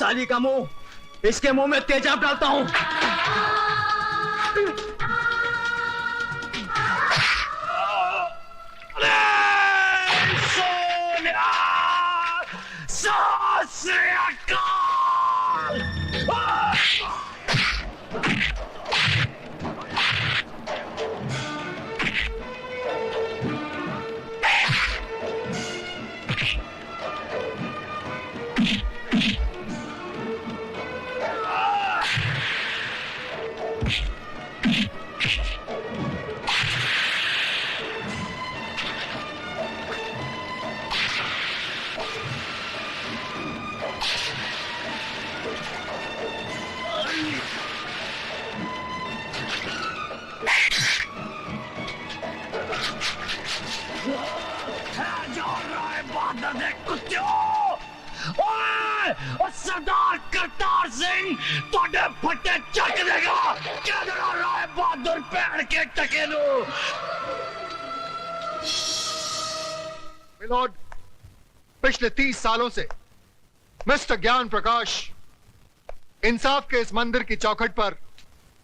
साली का मुंह, इसके मुंह में तेजाब डालता हूं। सरदार करतार सिंह तोड़े फटे चक देगा। क्या डरा रहा है बहादुर पैर के टकेलू। मिलोड, पिछले 30 सालों से मिस्टर ज्ञान प्रकाश इंसाफ के इस मंदिर की चौखट पर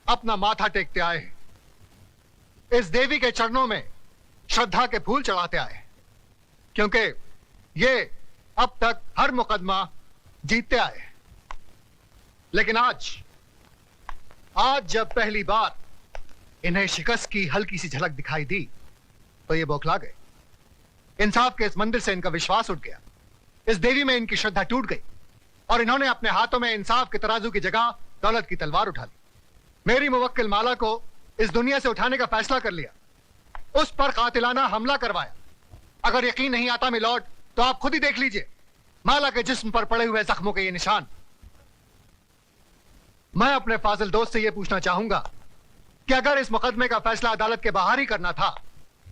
अपना माथा टेकते आए हैं। इस देवी के चरणों में श्रद्धा के फूल चढ़ाते आए हैं, क्योंकि ये अब तक हर मुकदमा जीतते आए हैं। लेकिन आज जब पहली बार इन्हें शिकस्त की हल्की सी झलक दिखाई दी तो ये बौखला गए। इंसाफ के इस मंदिर से इनका विश्वास उठ गया, इस देवी में इनकी श्रद्धा टूट गई और इन्होंने अपने हाथों में इंसाफ के तराजू की जगह दौलत की तलवार उठा ली। मेरी मुवक्किल माला को इस दुनिया से उठाने का फैसला कर लिया, उस पर कातिलाना हमला करवाया। अगर यकीन नहीं आता मिलॉर्ड तो आप खुद ही देख लीजिए माला के जिस्म पर पड़े हुए जख्मों के ये निशान। मैं अपने फाजिल दोस्त से यह पूछना चाहूंगा कि अगर इस मुकदमे का फैसला अदालत के बाहर ही करना था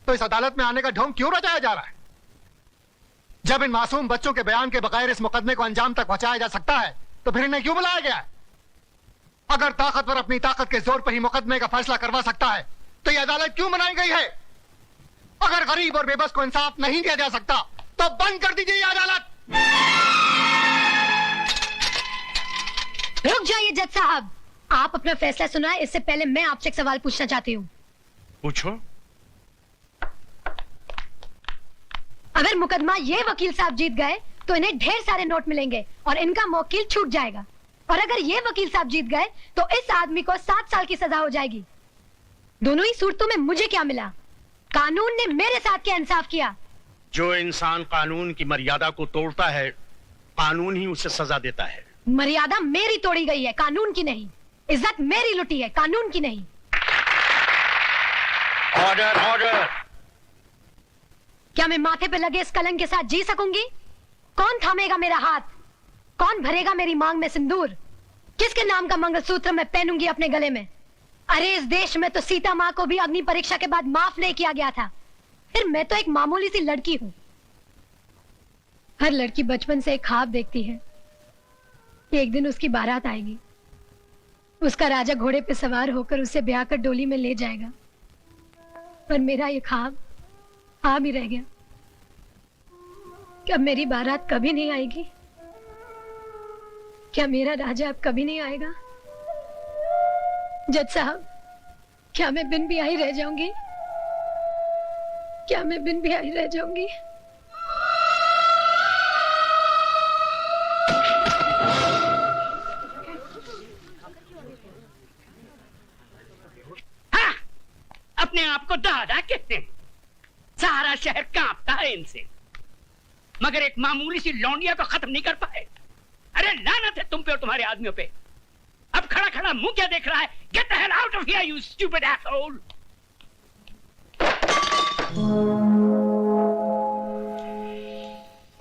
तो इस अदालत में आने का ढोंग क्यों रचाया जा रहा है? जब इन मासूम बच्चों के बयान के बगैर इस मुकदमे को अंजाम तक पहुंचाया जा सकता है तो फिर इन्हें क्यों बुलाया गया है? अगर ताकतवर अपनी ताकत के जोर पर ही मुकदमे का फैसला करवा सकता है तो यह अदालत क्यों बनाई गई है? अगर गरीब और बेबस को इंसाफ नहीं दिया जा सकता तो बंद कर दीजिए यह अदालत। रुक जाइए जज साहब, आप अपना फैसला सुनाएं, इससे पहले मैं आपसे एक सवाल पूछना चाहती हूँ। पूछो। अगर मुकदमा ये वकील साहब जीत गए तो इन्हें ढेर सारे नोट मिलेंगे और इनका मौकिल छूट जाएगा, और अगर ये वकील साहब जीत गए तो इस आदमी को 7 साल की सजा हो जाएगी। दोनों ही सूरतों में मुझे क्या मिला? कानून ने मेरे साथ क्या इंसाफ किया? जो इंसान कानून की मर्यादा को तोड़ता है, कानून ही उसे सजा देता है। मर्यादा मेरी तोड़ी गई है, कानून की नहीं। इज्जत मेरी लुटी है, कानून की नहीं। Order, order. क्या मैं माथे पे लगे इस कलंक के साथ जी सकूंगी? कौन थामेगा मेरा हाथ? कौन भरेगा मेरी मांग में सिंदूर? किसके नाम का मंगलसूत्र मैं पहनूंगी अपने गले में? अरे इस देश में तो सीता माँ को भी अग्नि परीक्षा के बाद माफ नहीं किया गया था, फिर मैं तो एक मामूली सी लड़की हूं। हर लड़की बचपन से एक ख्वाब देखती है कि एक दिन उसकी बारात आएगी, उसका राजा घोड़े पे सवार होकर उसे ब्याह कर डोली में ले जाएगा। पर मेरा ये ख्वाब आ भी रह गया। क्या मेरी बारात कभी नहीं आएगी? क्या मेरा राजा अब कभी नहीं आएगा? जज साहब, क्या मैं बिन ब्याही रह जाऊंगी? क्या मैं बिन ब्याही रह जाऊंगी? हाँ, अपने आप को दादा कहते हैं। सारा शहर कांपता है इनसे, मगर एक मामूली सी लौंडिया तो खत्म नहीं कर पाए। अरे लानत है तुम पे और तुम्हारे आदमियों पे। अब खड़ा खड़ा मुंह क्या देख रहा है? Get the hell out of here you stupid asshole.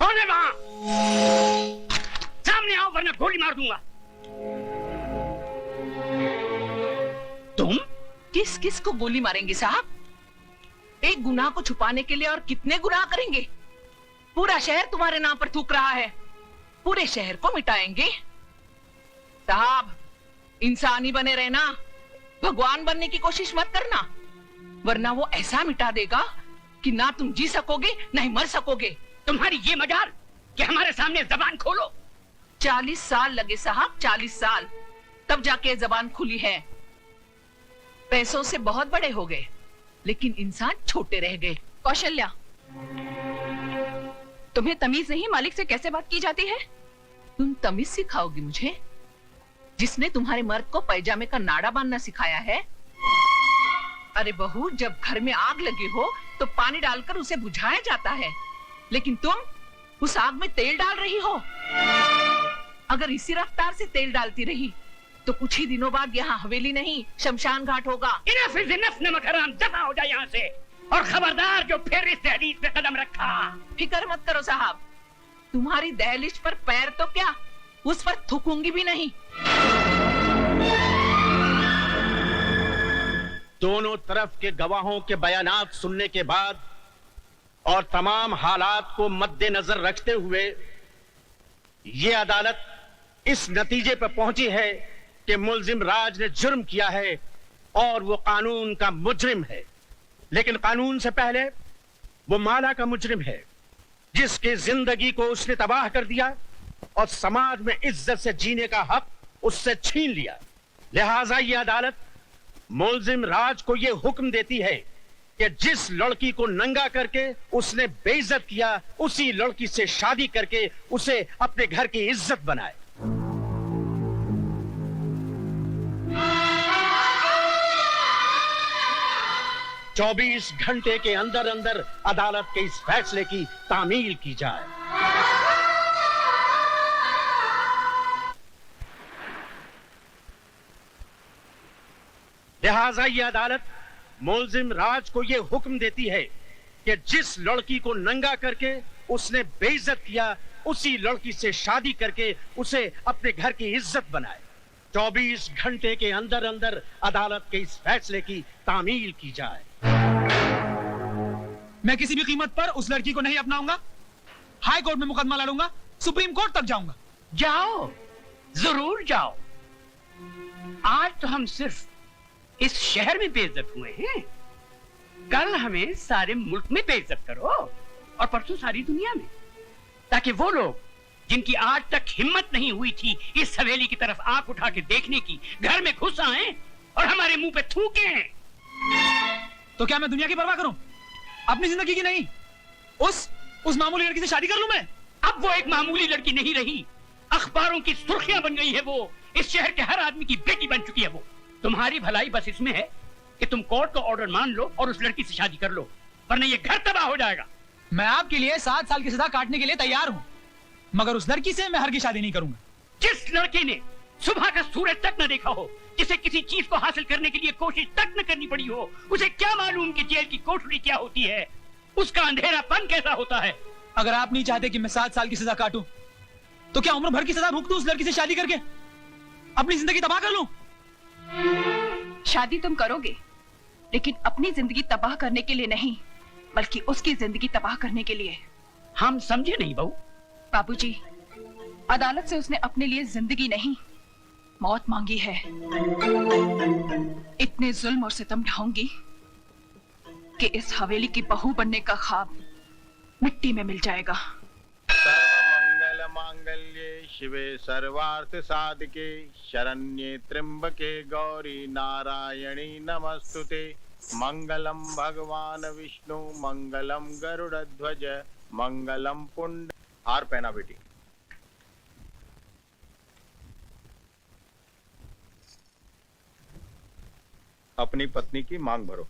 कौन है वहां? सामने आओ वरना गोली मार दूंगा। तुम किस किस को गोली मारेंगे साहब? एक गुनाह को छुपाने के लिए और कितने गुनाह करेंगे? पूरा शहर तुम्हारे नाम पर थूक रहा है, पूरे शहर को मिटाएंगे। साहब, इंसान ही बने रहना, भगवान बनने की कोशिश मत करना, वरना वो ऐसा मिटा देगा कि ना तुम जी सकोगे ना ही मर सकोगे। तुम्हारी ये मजाल कि हमारे सामने जबान खोलो। 40 साल लगे साहब, 40 साल, तब जाके जबान खुली है। पैसों से बहुत बड़े हो गए, लेकिन इंसान छोटे रह गए। कौशल्या, तुम्हें तमीज नहीं मालिक से कैसे बात की जाती है? तुम तमीज सिखाओगी मुझे, जिसने तुम्हारे मर्द को पैजामे का नाड़ा बांधना सिखाया है? अरे बहू, जब घर में आग लगी हो तो पानी डालकर उसे बुझाया जाता है, लेकिन तुम उस आग में तेल डाल रही हो। अगर इसी रफ्तार से तेल डालती रही तो कुछ ही दिनों बाद यहाँ हवेली नहीं शमशान घाट होगा। इनफ इज इनफ, नमक हराम, दफा हो जाए यहाँ से। और खबरदार जो फिर इस दहलीज पे कदम रखा। फिक्र मत करो साहब, तुम्हारी दहलीज पर पैर तो क्या, उस पर थूकूंगी भी नहीं। दोनों तरफ के गवाहों के बयानात सुनने के बाद और तमाम हालात को मद्देनजर रखते हुए ये अदालत इस नतीजे पर पहुंची है कि मुलजिम राज ने जुर्म किया है और वो कानून का मुजरिम है। लेकिन कानून से पहले वो माला का मुजरिम है, जिसकी जिंदगी को उसने तबाह कर दिया और समाज में इज्जत से जीने का हक उससे छीन लिया। लिहाजा ये अदालत मुलजिम राज को ये हुक्म देती है कि जिस लड़की को नंगा करके उसने बेइज्जत किया, उसी लड़की से शादी करके उसे अपने घर की इज्जत बनाए। चौबीस घंटे के अंदर अंदर अदालत के इस फैसले की तामील की जाए। लिहाजा ये अदालत मुलजिम राज को यह हुक्म देती है कि जिस लड़की को नंगा करके उसने बेइज्जत किया, उसी लड़की से शादी करके उसे अपने घर की इज्जत बनाए। 24 घंटे के अंदर अंदर अदालत के इस फैसले की तामील की जाए। मैं किसी भी कीमत पर उस लड़की को नहीं अपनाऊंगा। हाई कोर्ट में मुकदमा लड़ूंगा, सुप्रीम कोर्ट तक जाऊंगा। जाओ, जरूर जाओ। आज तो हम सिर्फ इस शहर में बेइज्जत हुए हैं, कल हमें सारे मुल्क में बेइज्जत करो और परसों सारी दुनिया में, ताकि वो लोग जिनकी आज तक हिम्मत नहीं हुई थी इस हवेली की तरफ आंख उठा के देखने की, घर में घुस आए और हमारे मुंह पे थूके। तो क्या मैं दुनिया की परवाह करूं, अपनी जिंदगी की नहीं? उस मामूली लड़की से शादी कर लूं मैं? अब वो एक मामूली लड़की नहीं रही, अखबारों की सुर्खियां बन गई है वो। इस शहर के हर आदमी की बेटी बन चुकी है वो। तुम्हारी भलाई बस इसमें है कि तुम कोर्ट का ऑर्डर मान लो और उस लड़की से शादी कर लो, वरना ये घर तबाह हो जाएगा। मैं आपके लिए 7 साल की सजा काटने के लिए तैयार हूं, मगर उस लड़की से मैं हरगिज़ शादी नहीं करूंगा। जिस लड़की ने सुबह का सूरज तक न देखा हो, जिसे किसी चीज को हासिल करने के लिए कोशिश तक न करनी पड़ी हो, उसे क्या मालूम कि जेल की कोठरी क्या होती है, उसका अंधेरापन कैसा होता है। अगर आप नहीं चाहते कि मैं 7 साल की सजा काटूं, तो क्या उम्र भर की सजा भुगतूं उस लड़की से शादी करके, अपनी जिंदगी तबाह कर लूं? शादी तुम करोगे, लेकिन अपनी जिंदगी तबाह करने के लिए नहीं, बल्कि उसकी जिंदगी तबाह करने के लिए। हम समझे नहीं बहू। बाबूजी, अदालत से उसने अपने लिए जिंदगी नहीं, मौत मांगी है। इतने जुल्म और सितम ढाऊंगी कि इस हवेली की बहू बनने का ख्वाब मिट्टी में मिल जाएगा। सर्वमंगल मांगल्ये शिवे सर्वार्थ साधके शरण्ये त्र्यंबके गौरी नारायणी नमस्तुते। मंगलम भगवान विष्णु मंगलम गरुड़ध्वज मंगलम पुंड। हार पहना बेटी। अपनी पत्नी की मांग भरो।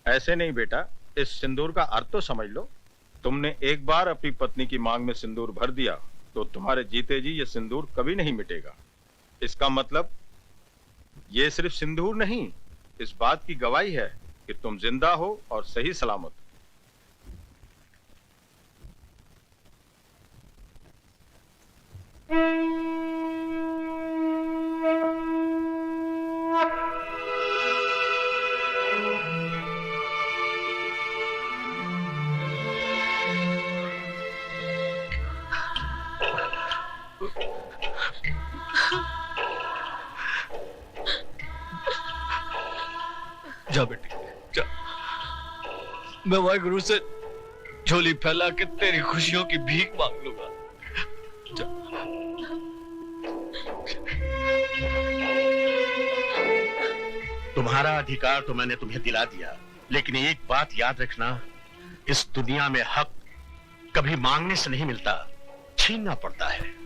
ऐसे नहीं बेटा, इस सिंदूर का अर्थ तो समझ लो। तुमने एक बार अपनी पत्नी की मांग में सिंदूर भर दिया तो तुम्हारे जीते जी ये सिंदूर कभी नहीं मिटेगा। इसका मतलब ये सिर्फ सिंदूर नहीं, इस बात की गवाही है कि तुम जिंदा हो और सही सलामत। जा बेटी जा। मैं वाहिगुरु से झोली फैला के तेरी खुशियों की भीख मांग लूंगा। तुम्हारा अधिकार तो मैंने तुम्हें दिला दिया, लेकिन एक बात याद रखना, इस दुनिया में हक कभी मांगने से नहीं मिलता, छीनना पड़ता है।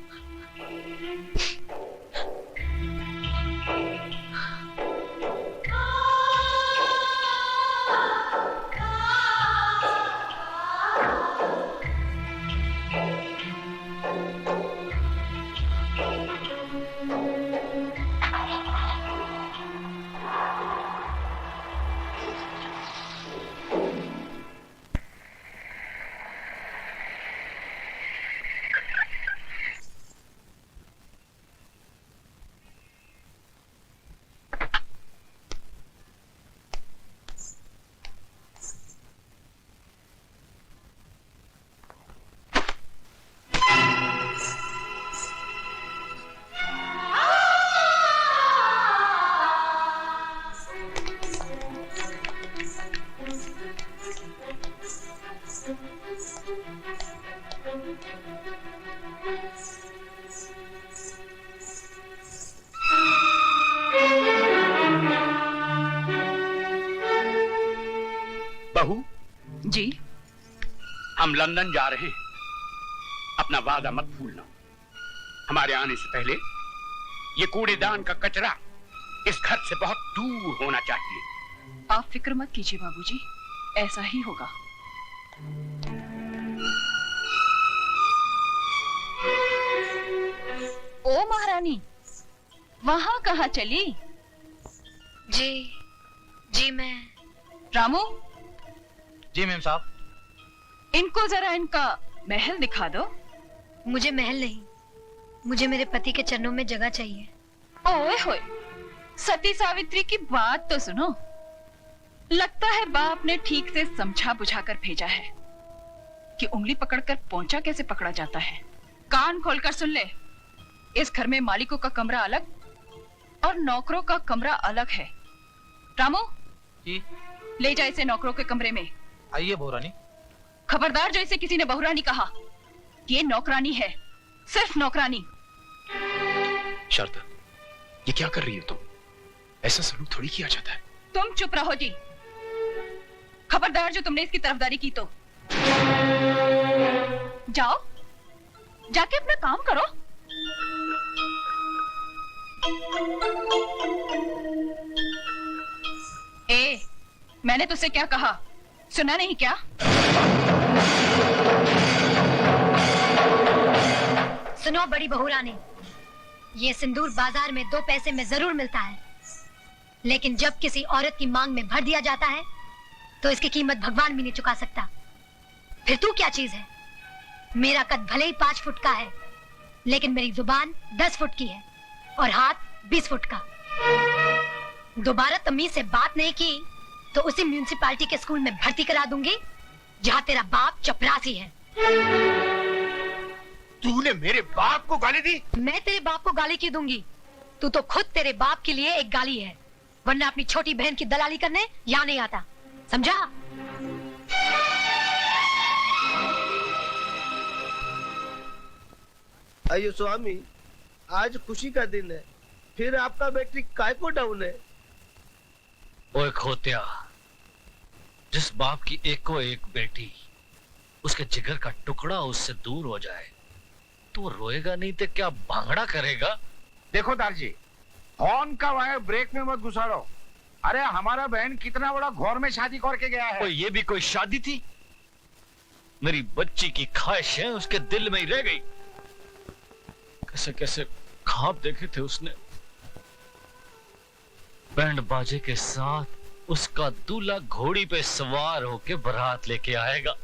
बहू जी, हम लंदन जा रहे हैं, अपना वादा मत भूलना। हमारे आने से पहले ये कूड़ेदान का कचरा इस घर से बहुत दूर होना चाहिए। आप फिक्र मत कीजिए बाबूजी, ऐसा ही होगा। ओ महारानी, वहां कहाँ चली? जी मैं। रामू, जी मैम साहब। इनको जरा इनका महल दिखा दो। मुझे महल नहीं, मुझे मेरे पति के चरणों में जगह चाहिए। ओए होए, सती सावित्री की बात तो सुनो। लगता है बाप ने ठीक से समझा बुझाकर भेजा है कि उंगली पकड़कर पोंचा कैसे पकड़ा जाता है। कान खोलकर सुन ले, इस घर में मालिकों का कमरा अलग और नौकरों का कमरा अलग है। रामू जी, ले जा इसे नौकरों के कमरे में। आइए बहुरानी। खबरदार जो इसे किसी ने बहुरानी कहा, ये नौकरानी है, सिर्फ नौकरानी। शारदा, ये क्या कर रही हो तुम? ऐसा सलूक थोड़ी किया जाता है। तुम चुप रहो जी। खबरदार जो तुमने इसकी तरफदारी की तो जाओ, जाके अपना काम करो। ए, मैंने तुझसे क्या कहा, सुना नहीं क्या? सुनो बड़ी बहू रानी, ये सिंदूर बाजार में 2 पैसे में जरूर मिलता है, लेकिन जब किसी औरत की मांग में भर दिया जाता है तो इसकी कीमत भगवान भी नहीं चुका सकता। फिर तू क्या चीज है? मेरा कद भले ही 5 फुट का है, लेकिन मेरी जुबान 10 फुट की है और हाथ 20 फुट का। दोबारा तमीज से बात नहीं की तो उसी म्यूनिसिपालिटी के स्कूल में भर्ती करा दूंगी जहाँ तेरा बाप चपरासी है। तूने मेरे बाप को गाली दी? मैं तेरे बाप को गाली क्यों दूंगी? तू तो खुद तेरे बाप के लिए एक गाली है, वरना अपनी छोटी बहन की दलाली करने यहाँ नहीं आता, समझा? अयो स्वामी, आज खुशी का दिन है, फिर आपका बैटरी काय को डाउन है? ओए खोत्या, जिस बाप की एको एक बेटी उसके जिगर का टुकड़ा उससे दूर हो जाए तो वो रोएगा नहीं तो क्या भांगड़ा करेगा? देखो दारजी, हॉर्न का वायर ब्रेक में मत घुसाड़ो। अरे हमारा बहन कितना बड़ा घोर में शादी करके गया है। ये भी कोई शादी थी? मेरी बच्ची की ख्वाहिशें उसके दिल में ही रह गई। कैसे कैसे ख्वाब देखे थे उसने, बैंड बाजे के साथ उसका दूल्हा घोड़ी पे सवार होके बारात लेके आएगा,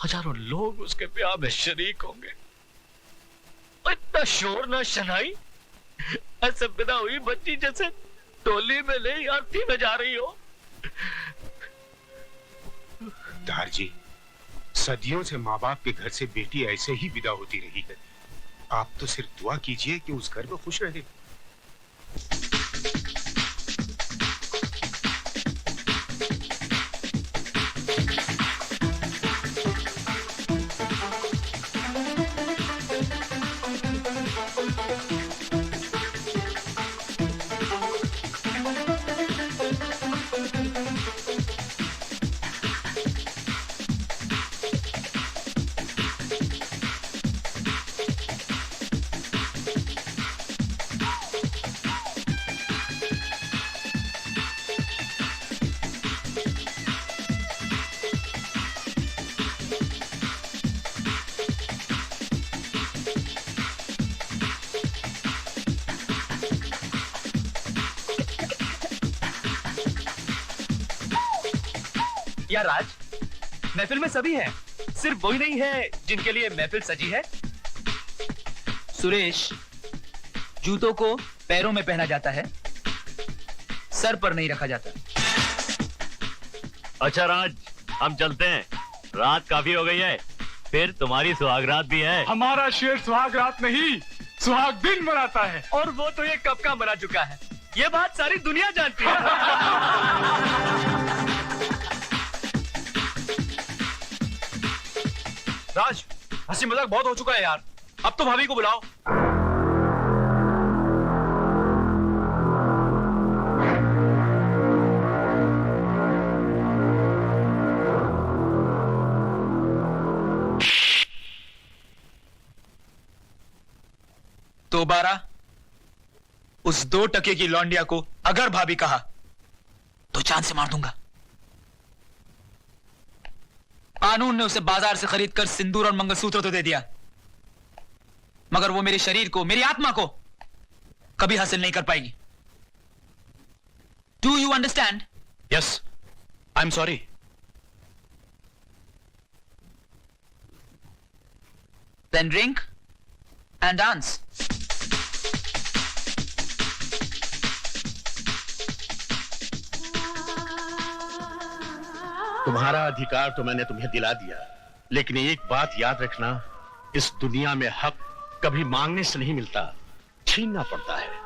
हजारों लोग उसके ब्याह में शरीक होंगे। इतना शोर ना शनाई, ऐसे बिना हुई बच्ची जैसे टोली में नहीं आरती में जा रही हो। दारजी, सदियों से माँ बाप के घर से बेटी ऐसे ही विदा होती रही है। आप तो सिर्फ दुआ कीजिए कि उस घर में खुश रहे। यार राज, महफिल में सभी हैं, सिर्फ वही नहीं है जिनके लिए महफिल सजी है। सुरेश, जूतों को पैरों में पहना जाता है, सर पर नहीं रखा जाता। अच्छा राज, हम चलते हैं, रात काफी हो गई है, फिर तुम्हारी सुहागरात भी है। हमारा शेर सुहागरात नहीं, सुहाग दिन मनाता है। और वो तो ये कब का मना चुका है, ये बात सारी दुनिया जानती है। राज, हंसी मजाक बहुत हो चुका है यार, अब तो भाभी को बुलाओ। दोबारा उस 2 टके की लौंडिया को अगर भाभी कहा तो जान से मार दूंगा। कानून ने उसे बाजार से खरीद कर सिंदूर और मंगलसूत्र तो दे दिया, मगर वो मेरे शरीर को, मेरी आत्मा को कभी हासिल नहीं कर पाएगी। Do you understand? Yes, I am sorry. Then drink and dance. तुम्हारा अधिकार तो मैंने तुम्हें दिला दिया, लेकिन एक बात याद रखना, इस दुनिया में हक कभी मांगने से नहीं मिलता, छीनना पड़ता है।